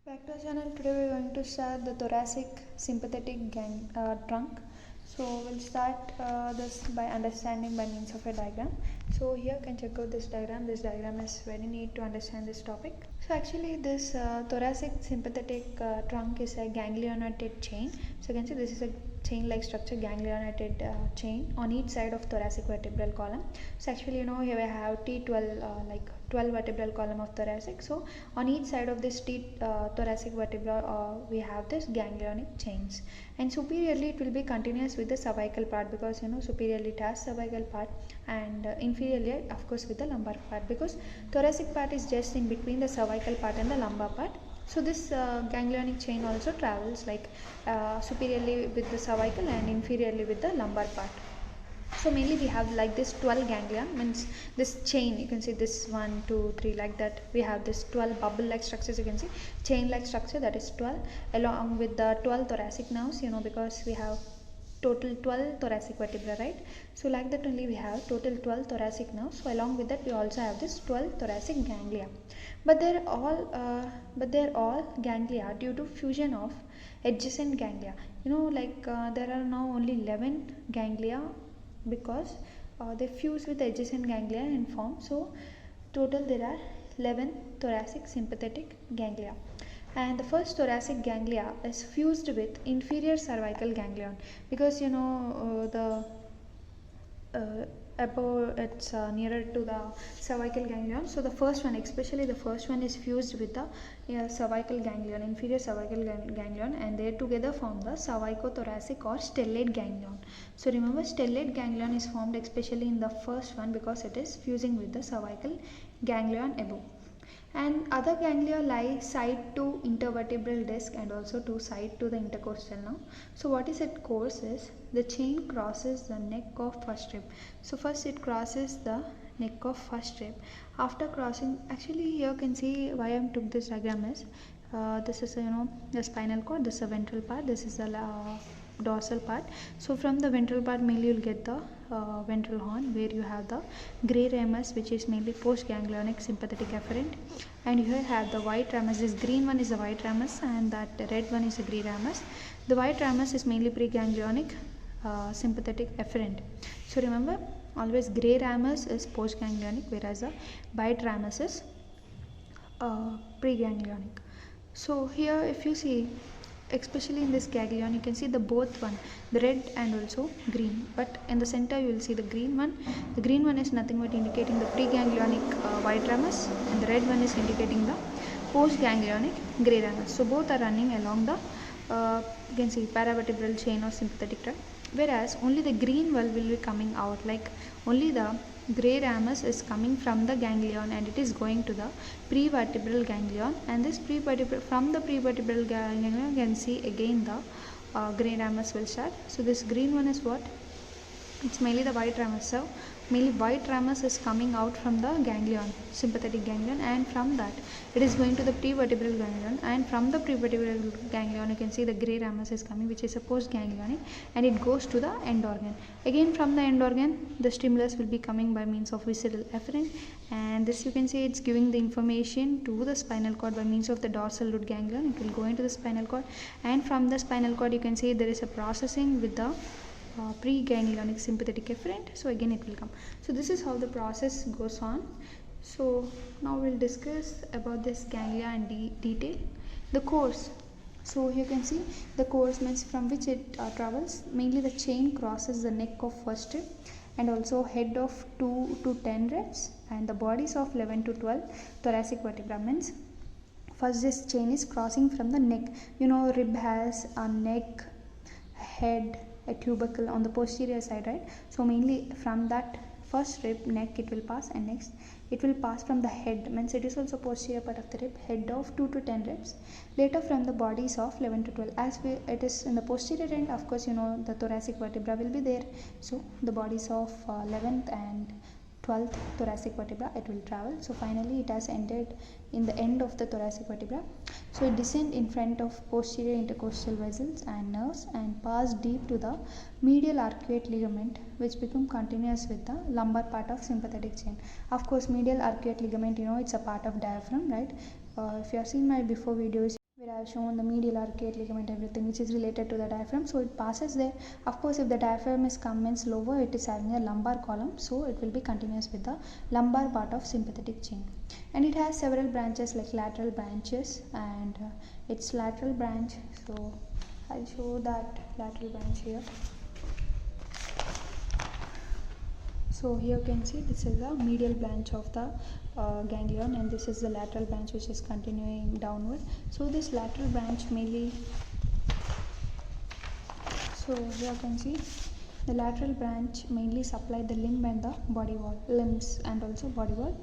Back to our channel. Today we are going to start the thoracic sympathetic trunk. So we'll start this by understanding by means of a diagram. So here you can check out this diagram. This diagram is very neat to understand this topic. So actually this thoracic sympathetic trunk is a ganglionated chain. So you can see this is a chain like structure, ganglionated chain on each side of thoracic vertebral column. So actually here we have T12 like 12 vertebral column of thoracic. So on each side of this thoracic vertebra we have this ganglionic chains, and superiorly it will be continuous with the cervical part, because superiorly it has cervical part, and inferiorly of course with the lumbar part, because thoracic part is just in between the cervical part and the lumbar part. So this ganglionic chain also travels like superiorly with the cervical and inferiorly with the lumbar part. So mainly we have like this 12 ganglia, means this chain, you can see this 1 2 3 like that. We have this 12 bubble like structures, you can see chain like structure, that is 12, along with the 12 thoracic nerves, because we have total 12 thoracic vertebra, right? So like that only we have total 12 thoracic nerves. So along with that we also have this 12 thoracic ganglia, but they're all ganglia due to fusion of adjacent ganglia. There are now only 11 ganglia because they fuse with adjacent ganglia and form. So total there are 11 thoracic sympathetic ganglia, and the first thoracic ganglia is fused with inferior cervical ganglion, because the above it's nearer to the cervical ganglion. So the first one, especially the first one, is fused with the cervical ganglion, inferior cervical ganglion, and they together form the cervicothoracic or stellate ganglion. So remember, stellate ganglion is formed especially in the first one because it is fusing with the cervical ganglion above, and other ganglia lie side to intervertebral disc and also to side to the intercostal nerve. So what is its course is the chain crosses the neck of first rib. So first it crosses the neck of first rib. After crossing, actually here you can see why I took this diagram is this is the spinal cord, this is the ventral part, this is the dorsal part. So from the ventral part mainly you'll get the ventral horn, where you have the gray ramus, which is mainly postganglionic sympathetic efferent, and here have the white ramus. This green one is the white ramus and that red one is the gray ramus. The white ramus is mainly preganglionic sympathetic efferent. So remember, always gray ramus is postganglionic, whereas the white ramus is preganglionic. So here if you see, especially in this ganglion, you can see the both one, the red and also green, but in the center you will see the green one. The green one is nothing but indicating the preganglionic white ramus, and the red one is indicating the postganglionic gray ramus. So both are running along the you can see paravertebral chain or sympathetic tract, whereas only the green one will be coming out, like only the gray ramus is coming from the ganglion and it is going to the prevertebral ganglion, and this from the prevertebral ganglion you can see again the gray ramus will start. So this green one is what? It's mainly the white ramus. So mainly white ramus is coming out from the ganglion, sympathetic ganglion, and from that it is going to the prevertebral ganglion, and from the prevertebral ganglion you can see the gray ramus is coming, which is a postganglionic, and it goes to the end organ. Again from the end organ the stimulus will be coming by means of visceral efferent, and this you can see it's giving the information to the spinal cord by means of the dorsal root ganglion. It will go into the spinal cord, and from the spinal cord you can see there is a processing with the preganglionic sympathetic efferent. So again it will come. So this is how the process goes on. So now we'll discuss about this ganglia in detail. The course. So here you can see the course means from which it travels. Mainly the chain crosses the neck of first rib and also head of 2 to 10 ribs and the bodies of 11 to 12 thoracic vertebra. Means first this chain is crossing from the neck. Rib has a neck, head, a tubercle on the posterior side, right? So mainly from that first rib, neck, it will pass, and next it will pass from the head, means it is also posterior part of the rib, head of 2 to 10 ribs, later from the bodies of 11 to 12. As it is in the posterior end, of course the thoracic vertebra will be there, so the bodies of 11th and 12th thoracic vertebra it will travel. So finally it has ended in the end of the thoracic vertebra. So it descends in front of posterior intercostal vessels and nerves and pass deep to the medial arcuate ligament, which become continuous with the lumbar part of sympathetic chain. Of course medial arcuate ligament, it's a part of diaphragm, right? If you have seen my before videos Here I have shown the medial arcuate ligament, everything which is related to the diaphragm. So it passes there. Of course, if the diaphragm is commenced lower, it is having a lumbar column, so it will be continuous with the lumbar part of sympathetic chain. And it has several branches like lateral branches, and its lateral branch. So I'll show that lateral branch here. So here you can see this is the medial branch of the ganglion, and this is the lateral branch which is continuing downward. So this lateral branch mainly, so here you can see the lateral branch mainly supply the limb and the body wall, limbs and also body wall.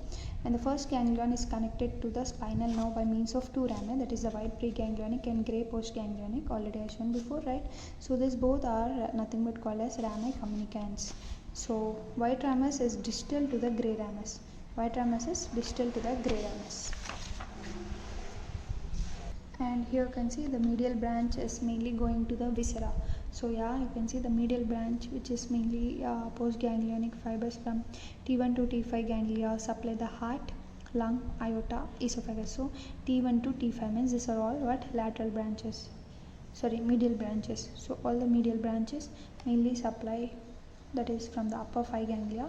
And the first ganglion is connected to the spinal nerve by means of two rami, that is the white preganglionic and grey postganglionic, already I shown before, right? So these both are nothing but called as rami communicants. So white ramus is distal to the grey ramus. White ramus is distal to the grey ramus. And here you can see the medial branch is mainly going to the viscera. So yeah, you can see the medial branch which is mainly postganglionic fibers from T1 to T5 ganglia supply the heart, lung, aorta, esophagus. So T1 to T5 means these are all what lateral branches, sorry, medial branches. So all the medial branches mainly supply, that is from the upper 5 ganglia,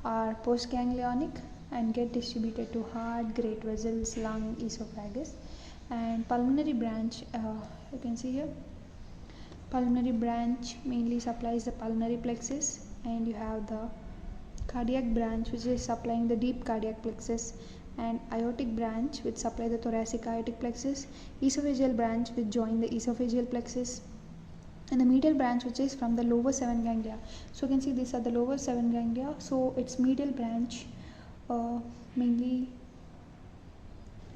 are postganglionic and get distributed to heart, great vessels, lung, esophagus. And pulmonary branch, you can see here, pulmonary branch mainly supplies the pulmonary plexus, and you have the cardiac branch which is supplying the deep cardiac plexus, and aortic branch which supply the thoracic aortic plexus, esophageal branch which join the esophageal plexus, and the medial branch which is from the lower 7 ganglia. So you can see these are the lower 7 ganglia. So its medial branch mainly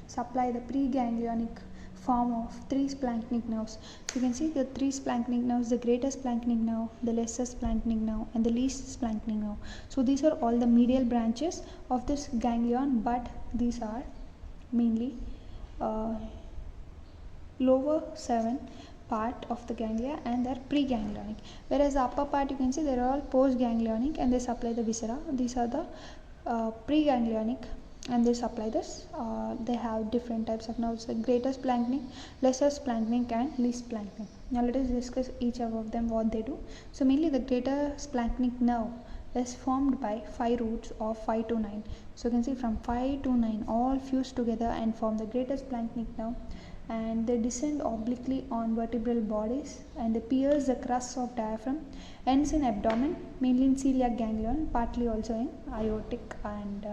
supply the preganglionic form of 3 splanchnic nerves. So you can see the 3 splanchnic nerves, the greatest splanchnic nerve, the lesser splanchnic nerve, and the least splanchnic nerve. So these are all the medial branches of this ganglion, but these are mainly lower 7 part of the ganglia, and they're preganglionic, whereas the upper part you can see they're all postganglionic and they supply the viscera. These are the preganglionic and they supply this. They have different types of nerves like greater splanchnic, lesser splanchnic, and least splanchnic. Now let us discuss each of them what they do. So mainly the greater splanchnic nerve is formed by 5 roots of 5 to 9. So you can see from 5 to 9 all fuse together and form the greater splanchnic nerve, and they descend obliquely on vertebral bodies, and they pierce the crust of diaphragm, ends in abdomen, mainly in celiac ganglion, partly also in aortic and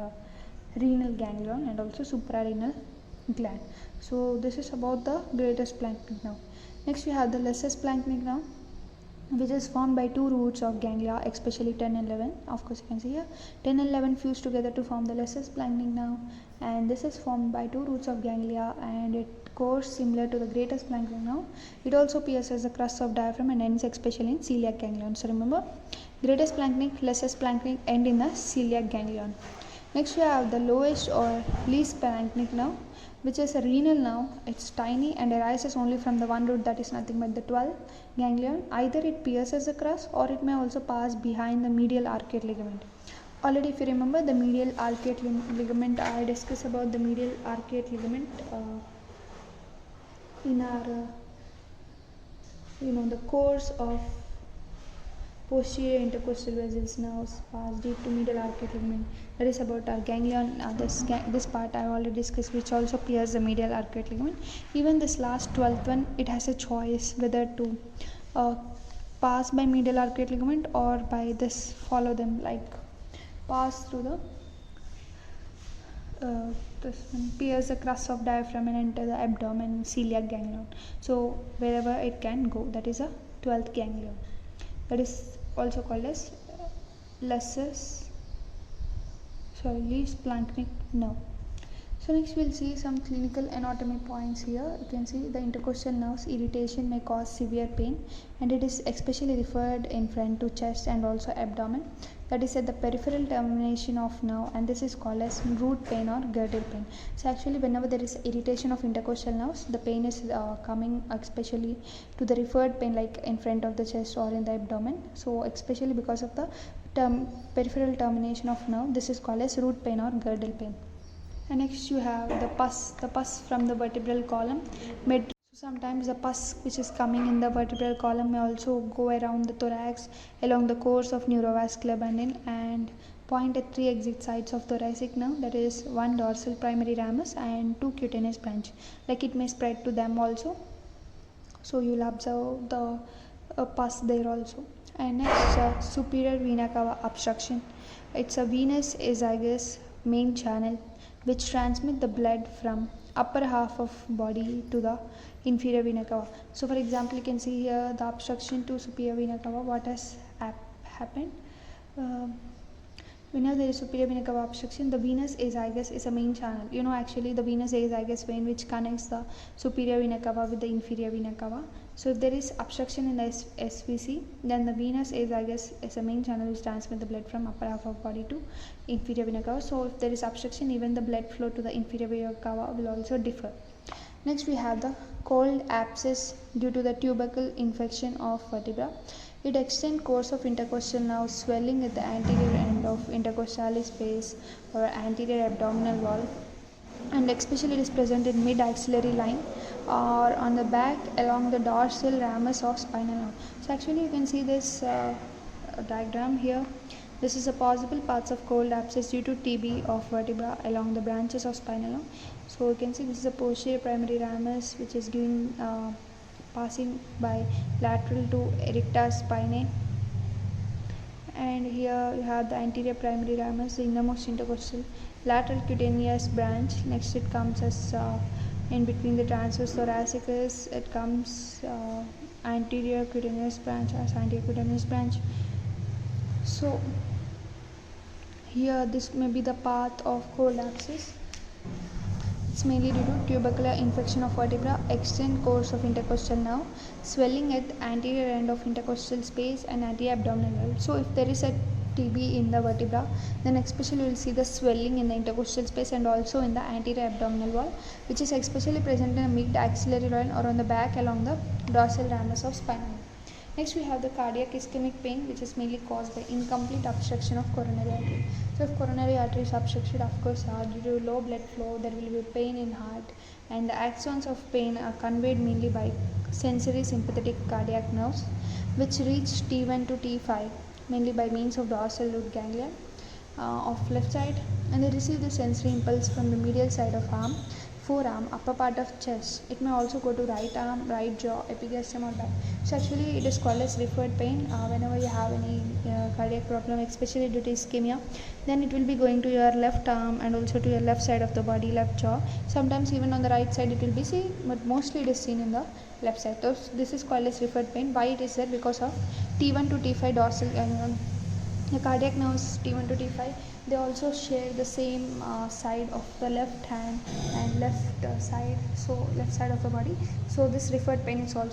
renal ganglion, and also suprarenal gland. So this is about the greater splanchnic nerve. Next we have the lesser splanchnic nerve, which is formed by 2 roots of ganglia, especially 10 and 11. Of course you can see here 10 and 11 fuse together to form the lesser splanchnic nerve, and this is formed by 2 roots of ganglia, and it course similar to the greater splanchnic nerve. It also pierces the crust of diaphragm and ends especially in celiac ganglion. So remember, greater splanchnic, lesser splanchnic end in the celiac ganglion. Next we have the lowest or least splanchnic nerve, which is a renal nerve. It's tiny and arises only from the one root, that is nothing but the 12 ganglion. Either it pierces the crust or it may also pass behind the medial arcuate ligament. Already if you remember the medial arcuate ligament, I discussed about the medial arcuate ligament in our the course of posterior intercostal vessels nerves pass deep to medial arcuate ligament. That is about our ganglion. This part I have already discussed, which also pierces the medial arcuate ligament. Even this last 12th one, it has a choice whether to pass by medial arcuate ligament or by this, follow them, like pass through the this one, pierce the crust of diaphragm and enter the abdomen, celiac ganglion. So wherever it can go, that is a 12th ganglion. That is also called as least splanchnic nerve. So next we'll see some clinical anatomy points here. You can see the intercostal nerves irritation may cause severe pain, and it is especially referred in front to chest and also abdomen. That is at the peripheral termination of nerve, and this is called as root pain or girdle pain. So actually whenever there is irritation of intercostal nerves, the pain is coming especially to the referred pain, like in front of the chest or in the abdomen. So especially because of the peripheral termination of nerve, this is called as root pain or girdle pain. And next you have the pus from the vertebral column. Sometimes the pus which is coming in the vertebral column may also go around the thorax along the course of neurovascular bundle and point at three exit sites of thoracic nerve, that is one dorsal primary ramus and two cutaneous branch. Like it may spread to them also. So you'll observe the pus there also. And next, superior vena cava obstruction. It's a venous azygous main channel which transmit the blood from upper half of body to the inferior vena cava. So for example, you can see here the obstruction to superior vena cava. What has happened? Whenever there is superior vena cava obstruction, the venous azygous is a main channel. You know, actually the venous azygous vein which connects the superior vena cava with the inferior vena cava. So if there is obstruction in the SVC, then the venous azygous is a main channel which transmits the blood from upper half of body to inferior vena cava. So if there is obstruction, even the blood flow to the inferior vena cava will also differ. Next we have the cold abscess due to the tubercle infection of vertebra. It extends course of intercostal nerve swelling at the anterior end of intercostal space or anterior abdominal wall, and especially it is present in mid axillary line or on the back along the dorsal ramus of spinal nerve. So actually you can see this diagram here. This is a possible paths of cold abscess due to TB of vertebra along the branches of spinal nerve. So you can see this is a posterior primary ramus which is giving passing by lateral to erector spinae, and here you have the anterior primary ramus, the innermost intercostal lateral cutaneous branch. Next it comes as in between the transverse thoracicus, it comes anterior cutaneous branch as anterior cutaneous branch. So here this may be the path of cold abscess. It's mainly due to tubercular infection of vertebra, extend course of intercostal nerve, swelling at the anterior end of intercostal space and anterior abdominal wall. So if there is a TB in the vertebra, then especially you will see the swelling in the intercostal space and also in the anterior abdominal wall, which is especially present in the mid axillary line or on the back along the dorsal ramus of spinal. Next we have the cardiac ischemic pain, which is mainly caused by incomplete obstruction of coronary artery. So if coronary artery is obstructed, of course due to low blood flow there will be pain in heart, and the axons of pain are conveyed mainly by sensory sympathetic cardiac nerves which reach T1 to T5 mainly by means of dorsal root ganglia of left side, and they receive the sensory impulse from the medial side of arm, forearm, upper part of chest. It may also go to right arm, right jaw, epigastrium or back. So actually it is called as referred pain. Whenever you have any cardiac problem, especially due to ischemia, then it will be going to your left arm and also to your left side of the body, left jaw. Sometimes even on the right side it will be seen, but mostly it is seen in the left side. So this is called as referred pain. Why it is there? Because of T1 to T5 dorsal the cardiac nerves T1 to T5, they also share the same side of the left hand and left side, so left side of the body. So this referred pain is also